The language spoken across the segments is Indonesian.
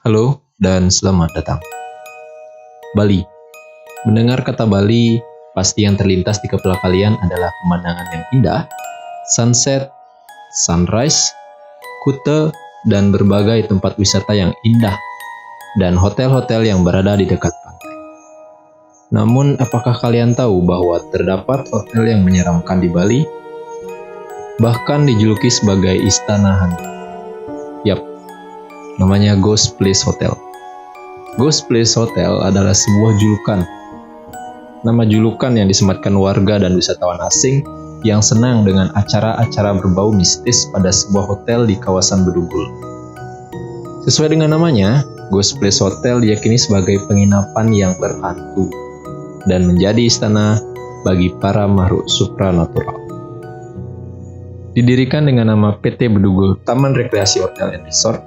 Halo dan selamat datang. Bali. Mendengar kata Bali, pasti yang terlintas di kepala kalian adalah pemandangan yang indah, sunset, sunrise, kute, dan berbagai tempat wisata yang indah, dan hotel-hotel yang berada di dekat pantai. Namun, apakah kalian tahu bahwa terdapat hotel yang menyeramkan di Bali? Bahkan dijuluki sebagai istana hantu. Yap, namanya Ghost Place Hotel. Ghost Place Hotel adalah sebuah julukan. Nama julukan yang disematkan warga dan wisatawan asing yang senang dengan acara-acara berbau mistis pada sebuah hotel di kawasan Bedugul. Sesuai dengan namanya, Ghost Place Hotel diyakini sebagai penginapan yang berhantu dan menjadi istana bagi para makhluk supranatural. Didirikan dengan nama PT Bedugul Taman Rekreasi Hotel and Resort,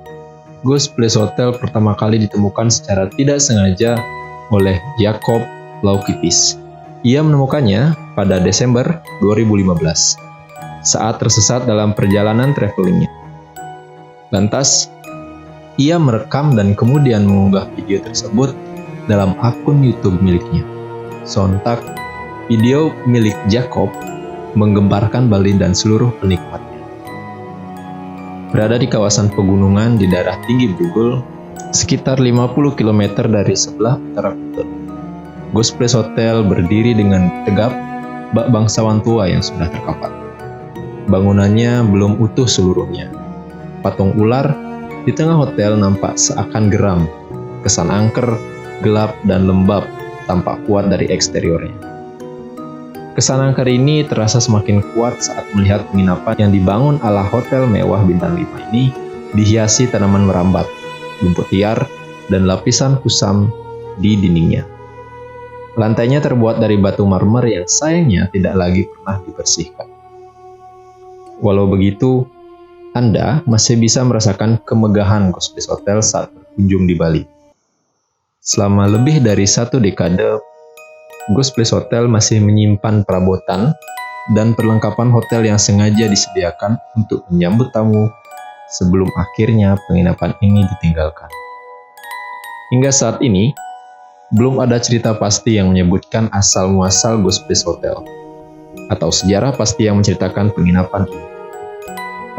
Ghost Place Hotel pertama kali ditemukan secara tidak sengaja oleh Jacob Laukipis. Ia menemukannya pada Desember 2015 saat tersesat dalam perjalanan travelingnya. Lantas, ia merekam dan kemudian mengunggah video tersebut dalam akun YouTube miliknya. Sontak, video milik Jacob menggemparkan Bali dan seluruh penikmatnya. Berada di kawasan pegunungan di daerah tinggi Bedugul, sekitar 50 km dari sebelah utara Kuta. Ghost Place Hotel berdiri dengan tegap bak bangsawan tua yang sudah terkapar. Bangunannya belum utuh seluruhnya. Patung ular di tengah hotel nampak seakan geram. Kesan angker, gelap, dan lembab tampak kuat dari eksteriornya. Kesan angker ini terasa semakin kuat saat melihat penginapan yang dibangun ala hotel mewah bintang 5 ini dihiasi tanaman merambat, rumput liar, dan lapisan kusam di dindingnya. Lantainya terbuat dari batu marmer yang sayangnya tidak lagi pernah dibersihkan. Walau begitu, Anda masih bisa merasakan kemegahan Ghost Place Hotel saat berkunjung di Bali. Selama lebih dari 1 dekade, Ghost Place Hotel masih menyimpan perabotan dan perlengkapan hotel yang sengaja disediakan untuk menyambut tamu sebelum akhirnya penginapan ini ditinggalkan. Hingga saat ini, belum ada cerita pasti yang menyebutkan asal-muasal Ghost Place Hotel atau sejarah pasti yang menceritakan penginapan ini.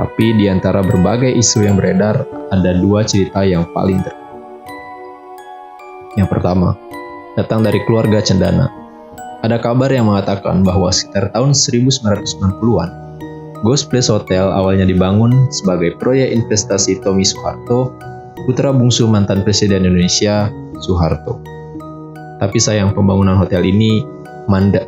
Tapi di antara berbagai isu yang beredar, ada 2 cerita yang paling terkenal. Yang pertama, datang dari keluarga Cendana. Ada kabar yang mengatakan bahwa sekitar tahun 1990-an, Ghost Place Hotel awalnya dibangun sebagai proyek investasi Tommy Soeharto, putra bungsu mantan Presiden Indonesia, Soeharto. Tapi sayang pembangunan hotel ini mandek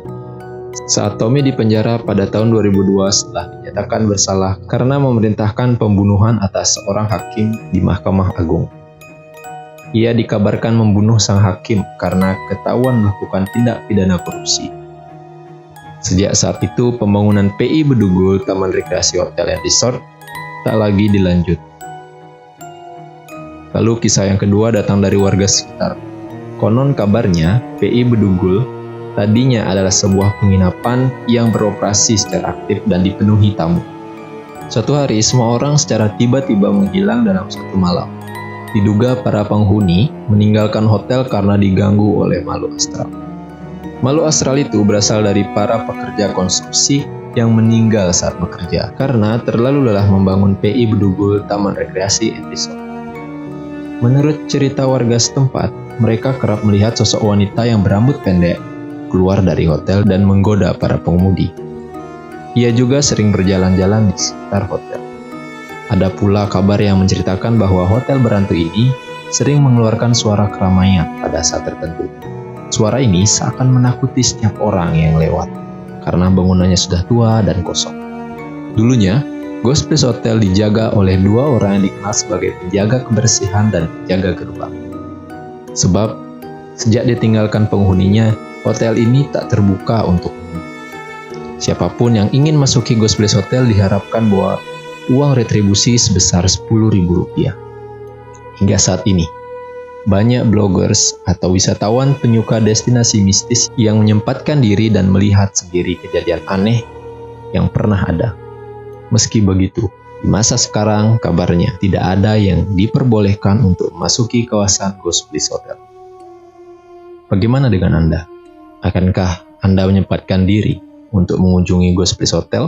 saat Tommy dipenjara pada tahun 2002 setelah dinyatakan bersalah karena memerintahkan pembunuhan atas seorang hakim di Mahkamah Agung. Ia dikabarkan membunuh sang hakim karena ketahuan melakukan tindak pidana korupsi. Sejak saat itu, pembangunan PI Bedugul Taman Rekreasi Hotel and Resort tak lagi dilanjut. Lalu kisah yang kedua datang dari warga sekitar. Konon kabarnya, PI Bedugul tadinya adalah sebuah penginapan yang beroperasi secara aktif dan dipenuhi tamu. Suatu hari, semua orang secara tiba-tiba menghilang dalam satu malam. Diduga para penghuni meninggalkan hotel karena diganggu oleh makhluk astral. Makhluk astral itu berasal dari para pekerja konstruksi yang meninggal saat bekerja karena terlalu lelah membangun PI Bedugul Taman Rekreasi and Resort. Menurut cerita warga setempat, mereka kerap melihat sosok wanita yang berambut pendek keluar dari hotel dan menggoda para pengemudi. Ia juga sering berjalan-jalan di sekitar hotel. Ada pula kabar yang menceritakan bahwa hotel berhantu ini sering mengeluarkan suara keramaian pada saat tertentu. Suara ini seakan menakuti setiap orang yang lewat, karena bangunannya sudah tua dan kosong. Dulunya, Ghost Place Hotel dijaga oleh 2 orang yang dikenal sebagai penjaga kebersihan dan penjaga gerbang. Sebab, sejak ditinggalkan penghuninya, hotel ini tak terbuka untuk umum. Siapapun yang ingin masuki Ghost Place Hotel diharapkan bahwa uang retribusi sebesar Rp10.000. Hingga saat ini, banyak bloggers atau wisatawan penyuka destinasi mistis yang menyempatkan diri dan melihat sendiri kejadian aneh yang pernah ada. Meski begitu, Di masa sekarang, kabarnya tidak ada yang diperbolehkan untuk memasuki kawasan Ghost Bliss Hotel. Bagaimana dengan Anda? Akankah Anda menyempatkan diri untuk mengunjungi Ghost Bliss Hotel?